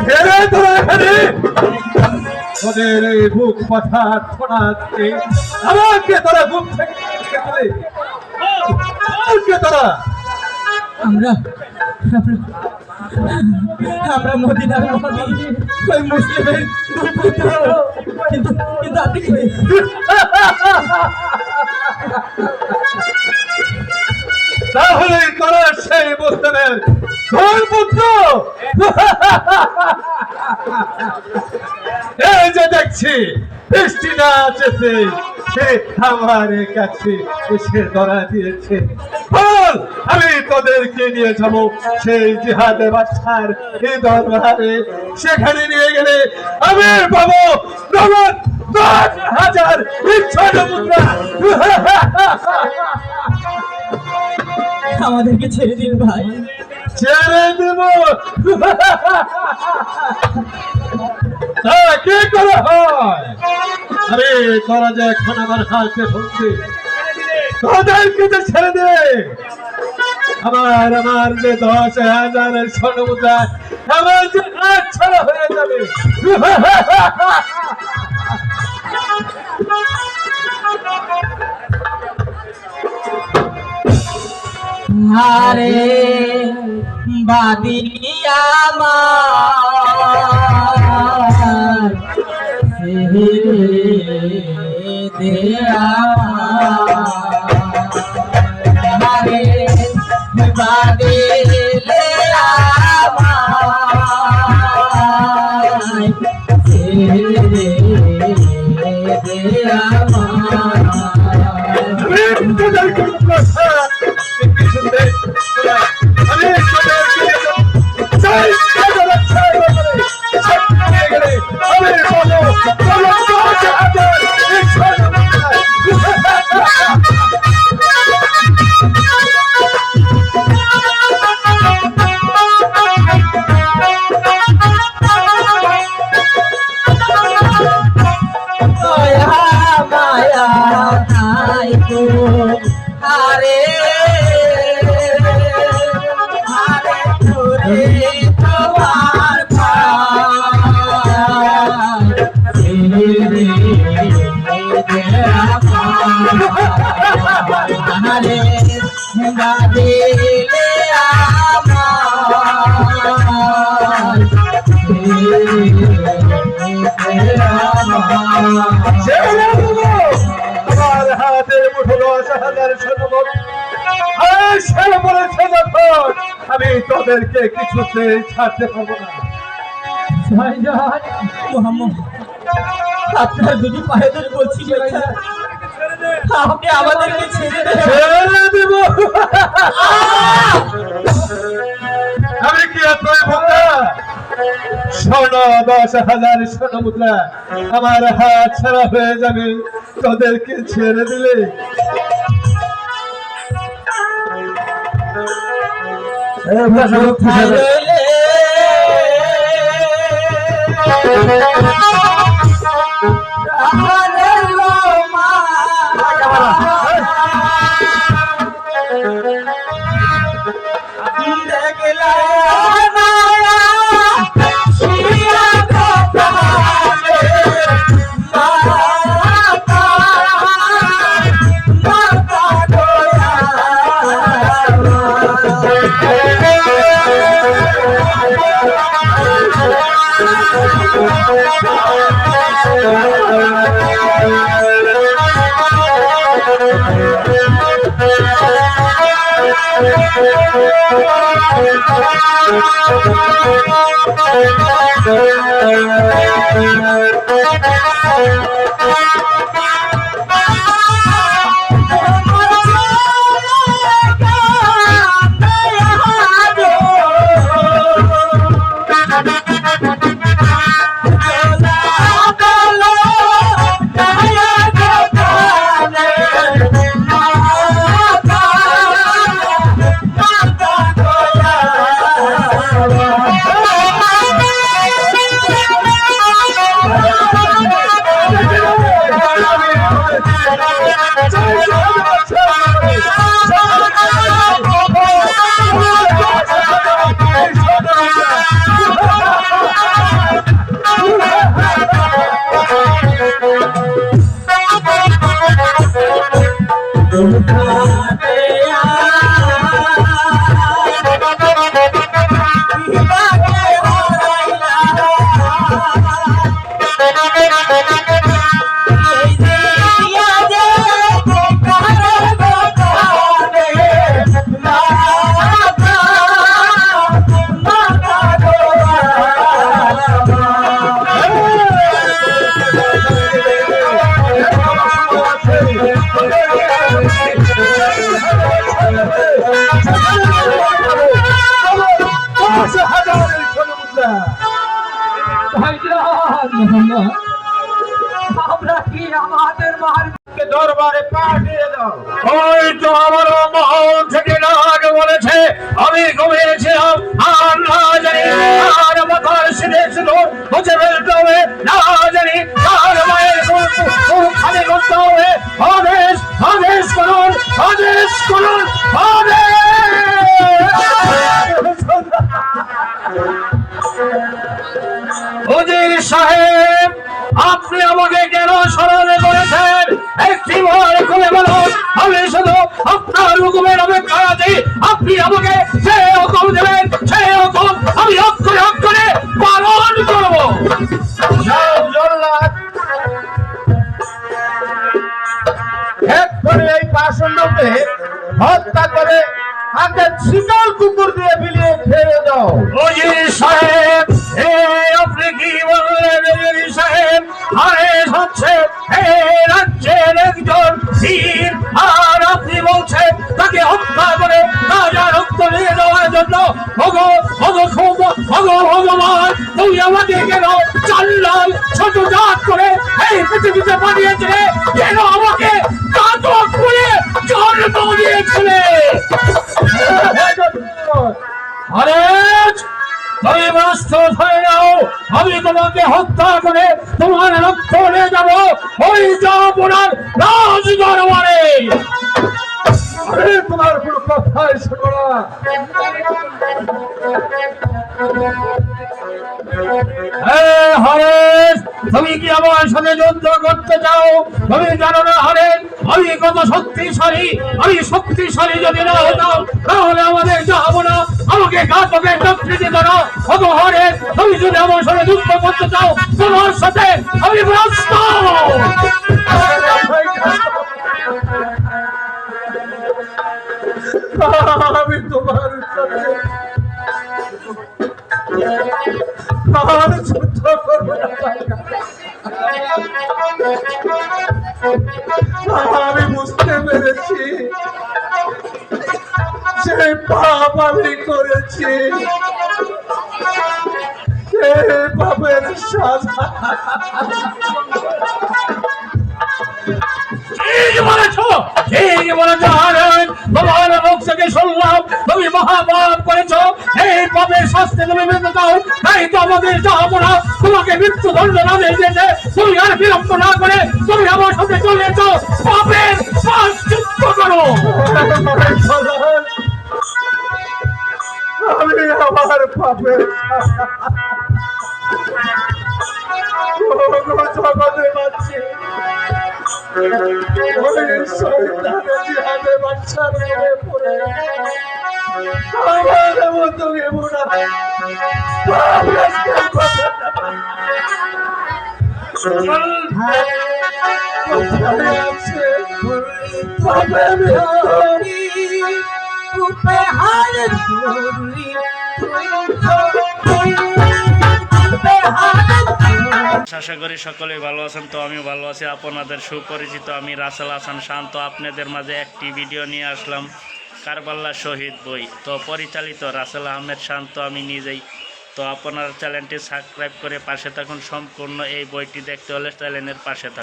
হেরে তোরা এখানে তোদের এই বুক পাঠা ঠোনাতে আমাকে তোরা বুক থেকে আমাকে তোরা আমরা আমরা মদিনার নবী ওই মুসলিমের দুই পুত্র, কিন্তু কিন্তু আপনি কি তাহলে তোরা সেই মুসলিমের দুই পুত্র? এই যে দেখছি বৃষ্টি না আসছে, সে আমার কাছে এসে ধরা দিয়েছে। বল, আমি তোদেরকে নিয়ে যাবো সেই জিহাদে বাদশার এই দরবারে। সেখানে নিয়ে গেলে আমি পাবো নগদ 10,000 স্বর্ণ মুদ্রা। আমাদেরকে ছেড়ে দিন ভাই। ছেড়ে দেব? কি করা হয়? আরে তোরা যে এখন আমার হাতে ভর্তি, তোদেরকে যে ছেড়ে দে। আমার যে 10,000 স্বর্ণ মুদ্রা আমার যে আচ্ছাড়া হয়ে যাবে। আরে বাদিয়া আমার দেয়া আরে বাদিলে আরে আরে তোরে তোমার আরে বাদিলে আমার হাতের মুঠো 10,000 আমি তোদেরকে কিছুতে ছাড়তে পারবো না। আপনার দুটি পায়ে ধরে বলছি আপনি আমাদেরকে ছেড়ে দেব। আমি কি এতই বোকা? স্বর্ণ 10,000 স্বর্ণ মুদ্রা আমার হাত ছাড়া হয়ে যাবে তোদেরকে ছেড়ে দিলে। ভাইজান আমরা কি আমাদের মার দরবারে পাঠিয়ে দাও। ওই তো আমারও মহল থেকে নাগ বলেছে আমি ঘুমিয়েছিলাম আর না জানি আর মাথার সিঁড়ে ছিল বুঝে ফেলতে হবে না জানি আর মায়ের খালি করতে হবে আদেশ আদেশ করুন আদেশ করুন উজির সাহেব আপনি আমাকে কেন স্মরণ করেছেন একটি বার খুলে বলুন আমি শুধু আপনার হুকুমের অপেক্ষা আছি আপনি আমাকে যে হুকুম দেবেন সেই হুকুম আমি অক্ষরে অক্ষরে পালন করবো জল্লাদ এক করে এই পাষণ্ডকে হত্যা করে আগে শিকার কুকুর দিয়ে বিলিয়ে খেয়ে দাও। উজির সাহেব আপনি কি বললেন উজির সাহেব আদেশ হচ্ছে এই রাজ্যের একজন বীর আর আপনি বলছেন তাকে হত্যা করে তাজা রক্ত নিয়ে দেওয়ার জন্য ভগবান তুমি আমাকে কেন চাল্লাল ছোট জাত করে এই পৃথিবীতে পাঠিয়েছিলে কেন আমাকে কাতক করে জন্ম দিয়েছিলে আরে তুমি প্রস্তুত হয়ে যাও আমি তোমাকে হত্যা করে তোমার রক্ত নিয়ে যাবো ওই যমুনার রাজ দরবারে আরে তোমার কোনো কথাই শোনো না। হরেশ তুমি কি আমার সাথে যুদ্ধ করতে চাও তুমি জানো না হরেশ আমি কত শক্তিশালী আমি শক্তিশালী যদি না হতাম তাহলে আমাদের যাবো না আমাকে ঘাতকের চাকরি দিত না কত হরেশ তুমি যদি আমার সাথে যুদ্ধ করতে চাও তোমার সাথে আমি প্রস্তুত আমি তোমার সাথে আর যুদ্ধ করবো না। আমি বুঝতে পেরেছি যে পাপ আমি করেছি সে পাপের সাজা ঠিক বলেছো হারান তোমার মুখ থেকে শুনলাম তুমি মহাপাপ করেছো এই পাপের শাস্তি তুমি মেনে দাও তাই তো আমাদের যাবো না তোমাকে মৃত্যুদণ্ড না দিয়েছে তুমি আর বিলম্ব না করে তুমি আমার সাথে চলে এসো পাপের প্রায়শ্চিত্ত করো আমি আমার পাপের জগতে পাচ্ছি জিহাদে বাচ্চার মনে পড়ে আমার মতো এমনা আছে আশা করি সকলেই ভালো আছেন। তো আমিও ভালো আছি। আপনাদের সুপরিচিত আমি রাসেল হাসান শান্ত আপনাদের মাঝে একটি ভিডিও নিয়ে আসলাম কারবালা শহীদ বই তো পরিচালিত রাসেল আহমেদ শান্ত আমি নিজেই। তো আপনার চ্যানেলটি সাবস্ক্রাইব করে পাশে থাকুন। সম্পূর্ণ এই বইটি দেখতে হলে চ্যানেলের পাশে থাকুন।